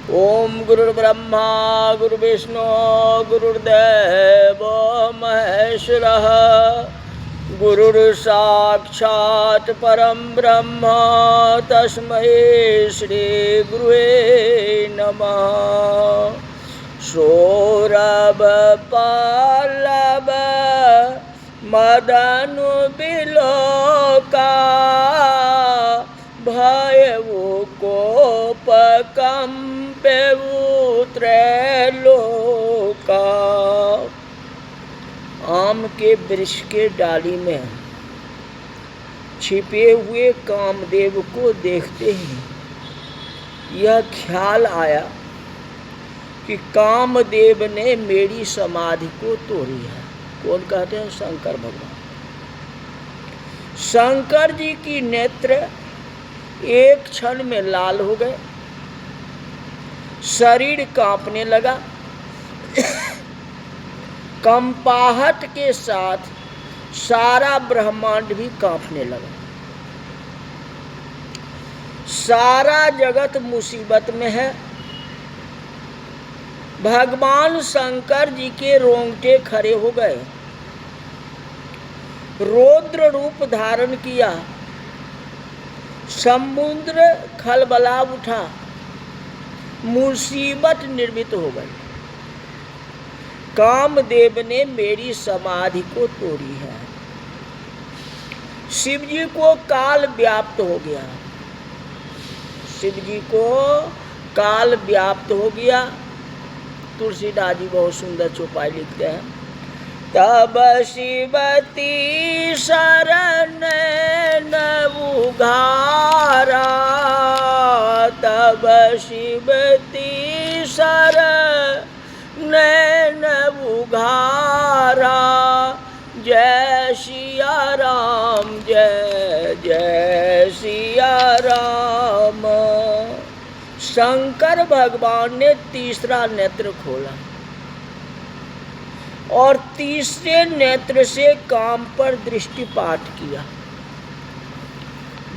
ओम गुरुर्ब्रह्मा गुरुर्विष्णु गुरुर्देव महेश्वरः गुरुर्साक्षात् परं ब्रह्म तस्मै श्री गुरुवे नमः। सौरभ पल्लव मदनु बिलोका भयउ कोपकंपेउ त्रैलोका। आम के वृक्ष के डाली में छिपे हुए कामदेव को देखते ही यह ख्याल आया कि कामदेव ने मेरी समाधि को तोड़ी है। कौन कहते हैं? शंकर भगवान। शंकर जी की नेत्र एक क्षण में लाल हो गए, शरीर कांपने लगा, कंपाहट के साथ सारा ब्रह्मांड भी कांपने लगा। सारा जगत मुसीबत में है। भगवान शंकर जी के रोंगटे खड़े हो गए, रौद्र रूप धारण किया, समुद्र खलबला उठा, मुसीबत निर्मित हो गई। कामदेव ने मेरी समाधि को तोड़ी है। शिव जी को काल व्याप्त हो गया, शिव जी को काल व्याप्त हो गया। तुलसीदास जी बहुत सुंदर चौपाई लिखते हैं। तब शिवती शरण उघारा, तब शिवती शरण उघारा। जय सिया राम, जय जय सिया राम। शंकर भगवान ने तीसरा नेत्र खोला और तीसरे नेत्र से काम पर दृष्टिपात किया।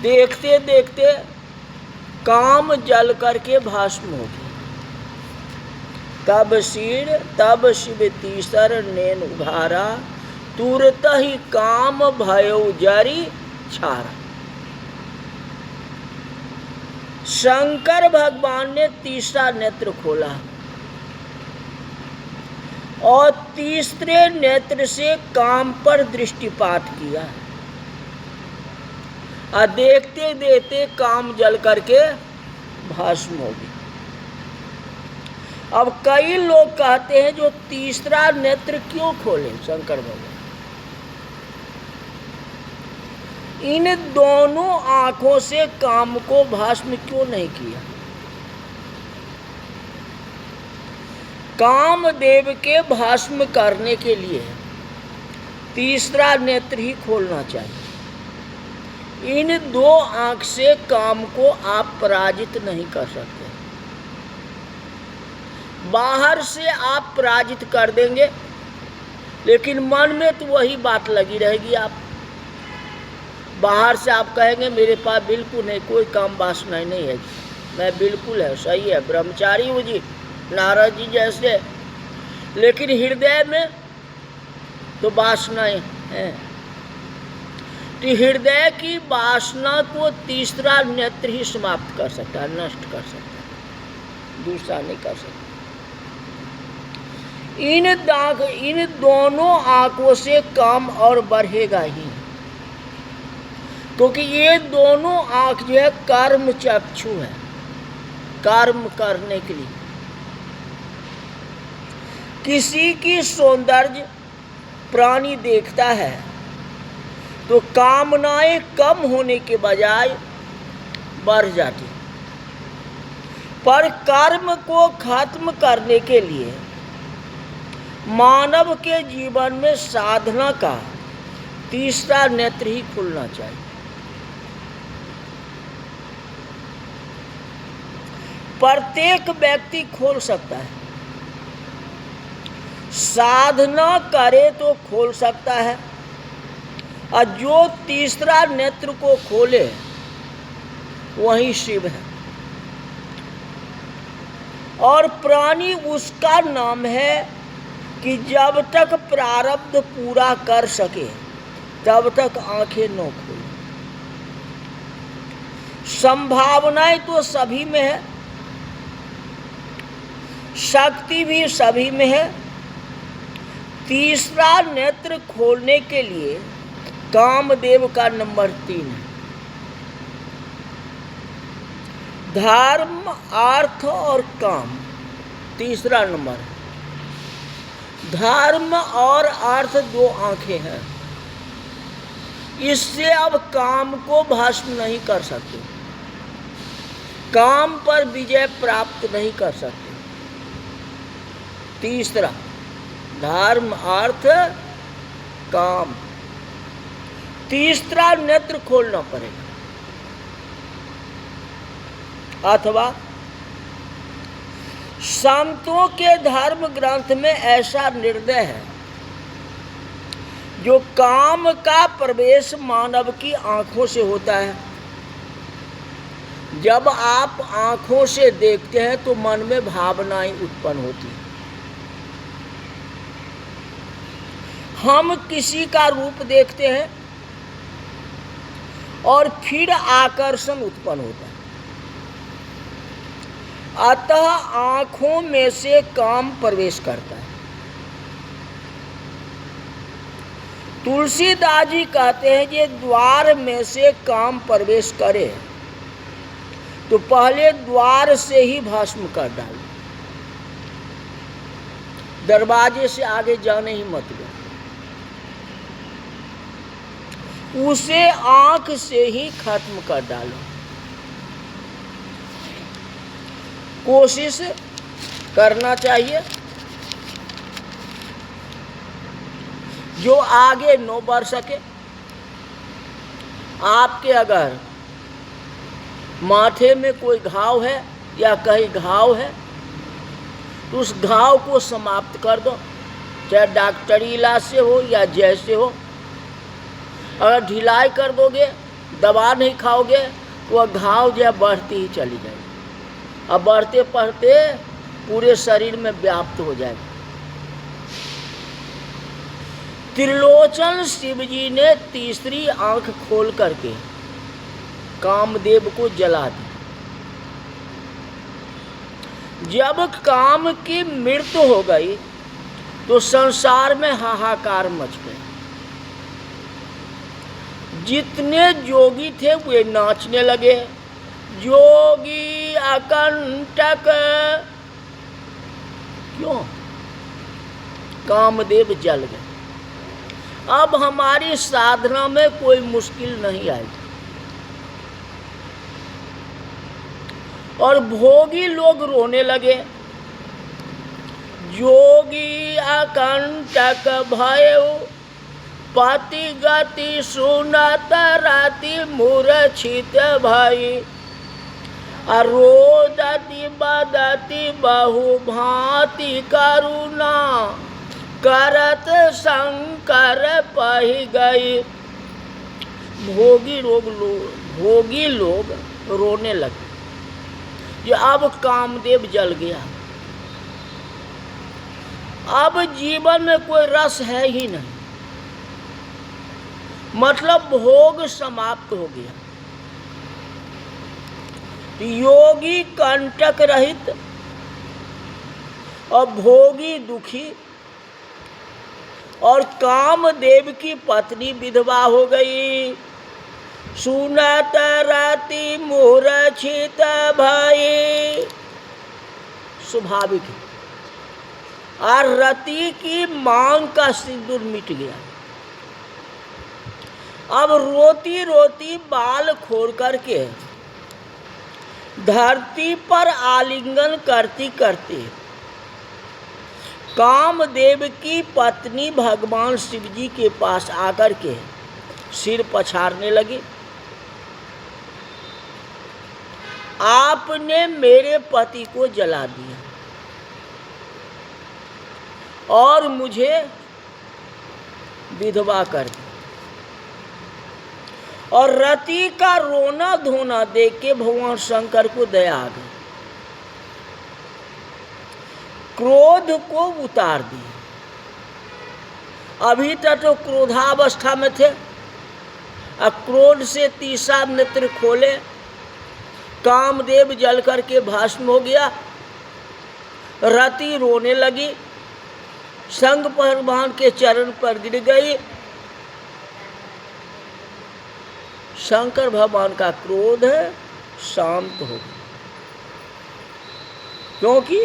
देखते देखते काम जल करके भस्म हो गया। तब शिव तीसर नैन उघारा, तुरत ही काम भयो जरी छारा। शंकर भगवान ने तीसरा नेत्र खोला और तीसरे नेत्र से काम पर दृष्टिपात किया और देखते देखते काम जल करके भस्म हो गया। अब कई लोग कहते हैं जो तीसरा नेत्र क्यों खोले शंकर भगवान? इन दोनों आंखों से काम को भस्म क्यों नहीं किया? कामदेव के भस्म करने के लिए तीसरा नेत्र ही खोलना चाहिए। इन दो आंख से काम को आप पराजित नहीं कर सकते। बाहर से आप पराजित कर देंगे, लेकिन मन में तो वही बात लगी रहेगी। आप बाहर से आप कहेंगे मेरे पास बिल्कुल नहीं, कोई काम वासना नहीं है, मैं बिल्कुल है, सही है, ब्रह्मचारी हूँ जी, नारद जी जैसे, लेकिन हृदय में तो वासनाएं हैं। तो हृदय की वासना को तीसरा नेत्र ही समाप्त कर सकता है, नष्ट कर सकता है, दूसरा नहीं कर सकता। इन दोनों आंखों से काम और बढ़ेगा ही, क्योंकि ये दोनों आंख जो है कर्म चक्षु है, कर्म करने के लिए। किसी की सौंदर्य प्राणी देखता है तो कामनाएं कम होने के बजाय बढ़ जाती, पर कर्म को खत्म करने के लिए मानव के जीवन में साधना का तीसरा नेत्र ही खुलना चाहिए। प्रत्येक व्यक्ति खोल सकता है, साधना करे तो खोल सकता है, और जो तीसरा नेत्र को खोले वही शिव है। और प्राणी उसका नाम है कि जब तक प्रारब्ध पूरा कर सके तब तक आंखें न खोले। संभावनाएं तो सभी में है, शक्ति भी सभी में है। तीसरा नेत्र खोलने के लिए कामदेव का नंबर 3 है। धर्म, अर्थ और काम तीसरा नंबर है। धर्म और अर्थ 2 आंखें हैं। इससे अब काम को भस्म नहीं कर सकते, काम पर विजय प्राप्त नहीं कर सकते। तीसरा धर्म, अर्थ, काम। तीसरा नेत्र खोलना पड़ेगा। अथवा संतों के धर्म ग्रंथ में ऐसा निर्णय है, जो काम का प्रवेश मानव की आंखों से होता है। जब आप आंखों से देखते हैं तो मन में भावनाएं उत्पन्न होती हैं। हम किसी का रूप देखते हैं और फिर आकर्षण उत्पन्न होता है। अतः आंखों में से काम प्रवेश करता है। तुलसीदास जी कहते हैं कि द्वार में से काम प्रवेश करे तो पहले द्वार से ही भस्म कर डालो, दरवाजे से आगे जाने ही मत दो। उसे आंख से ही खत्म कर डालो। कोशिश करना चाहिए जो आगे न बढ़ सके। आपके अगर माथे में कोई घाव है या कहीं घाव है तो उस घाव को समाप्त कर दो, चाहे डॉक्टरी इलाज से हो या जैसे हो। अगर ढिलाई कर दोगे, दवा नहीं खाओगे तो वह घाव जो है बढ़ती ही चली जाएगी। अब बढ़ते बढ़ते पूरे शरीर में व्याप्त हो जाएगा। त्रिलोचन शिव जी ने तीसरी आंख खोल करके कामदेव को जला दिया। जब काम की मृत्यु हो गई तो संसार में हाहाकार मच गया। जितने जोगी थे वे नाचने लगे, जोगी अकंटक। क्यों? कामदेव जल गए। अब हमारी साधना में कोई मुश्किल नहीं आएगी। और भोगी लोग रोने लगे, जोगी अकंटक भयो पति गति सुनत राति मूर्छित भई रोदति बदति बहु भांति करुणा करत शंकर पहि गई। भोगी लोग रोने लगे कि अब कामदेव जल गया, अब जीवन में कोई रस है ही नहीं, मतलब भोग समाप्त हो गया। योगी कंटक रहित और भोगी दुखी, और कामदेव की पत्नी विधवा हो गई। सुनत राति मूर्छित भई, स्वाभाविक है। और रति की मांग का सिंदूर मिट गया। अब रोती रोती बाल खोल करके धरती पर आलिंगन करती करती कामदेव की पत्नी भगवान शिव जी के पास आकर के सिर पछाड़ने लगी। आपने मेरे पति को जला दिया और मुझे विधवा कर दिया। और रति का रोना धोना देख के भगवान शंकर को दया आ गई। क्रोध को उतार दिए। अभी तक तो क्रोधावस्था में थे, अब क्रोध से तीसरा नेत्र खोले, कामदेव जल करके भस्म हो गया, रति रोने लगी, शंकर भगवान के चरण पर गिर गई। शंकर भगवान का क्रोध शांत हो गया, क्योंकि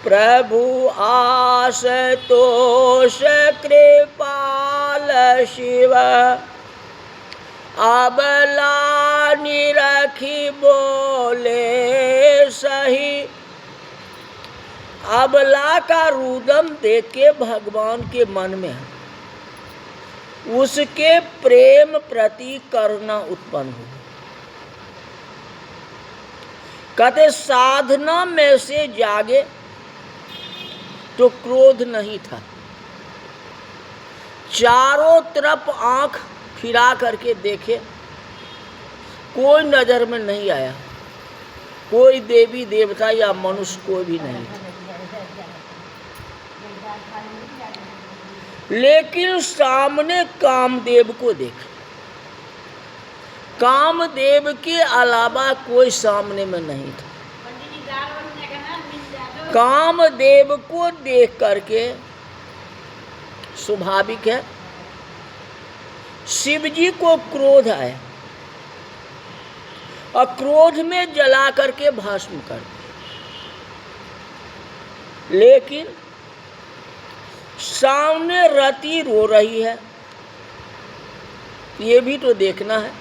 प्रभु आशुतोष कृपाल शिव, अबला निरखी बोले सही। अबला का रुदन देख के भगवान के मन में उसके प्रेम प्रति करुणा उत्पन्न हो। कहते साधना में से जागे तो क्रोध नहीं था, चारों तरफ आंख फिरा करके देखे, कोई नजर में नहीं आया, कोई देवी देवता या मनुष्य कोई भी नहीं था। लेकिन सामने कामदेव को देखा, कामदेव के अलावा कोई सामने में नहीं था। कामदेव को देख करके स्वाभाविक है शिव जी को क्रोध आया और क्रोध में जला करके भस्म कर दिया। लेकिन सामने रति रो रही है, ये भी तो देखना है।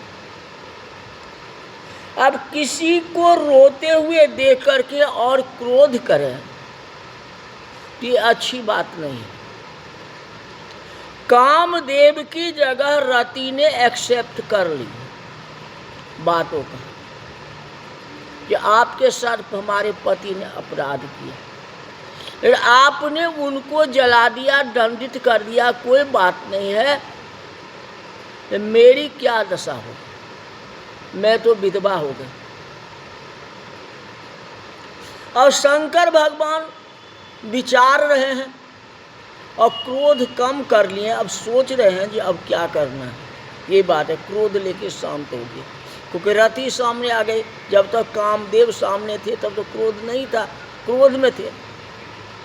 अब किसी को रोते हुए देख करके और क्रोध करे, ये अच्छी बात नहीं है। कामदेव की जगह रति ने एक्सेप्ट कर ली बातों का कि आपके साथ हमारे पति ने अपराध किया, फिर आपने उनको जला दिया, दंडित कर दिया, कोई बात नहीं है, मेरी क्या दशा हो, मैं तो विधवा हो गई। और शंकर भगवान विचार रहे हैं और क्रोध कम कर लिए, अब सोच रहे हैं कि अब क्या करना है। ये बात है, क्रोध लेके शांत हो गए, क्योंकि रति सामने आ गई। जब तक कामदेव सामने थे तब तो क्रोध नहीं था, क्रोध में थे।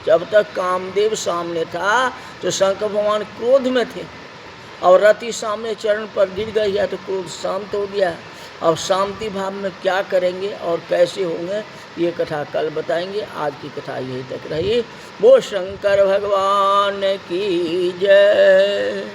जब तक कामदेव सामने था तो शंकर भगवान क्रोध में थे, और रति सामने चरण पर गिर गई है तो क्रोध शांत हो गया। अब शांति भाव में क्या करेंगे और कैसे होंगे, ये कथा कल बताएंगे। आज की कथा यही तक रही। वो शंकर भगवान की जय।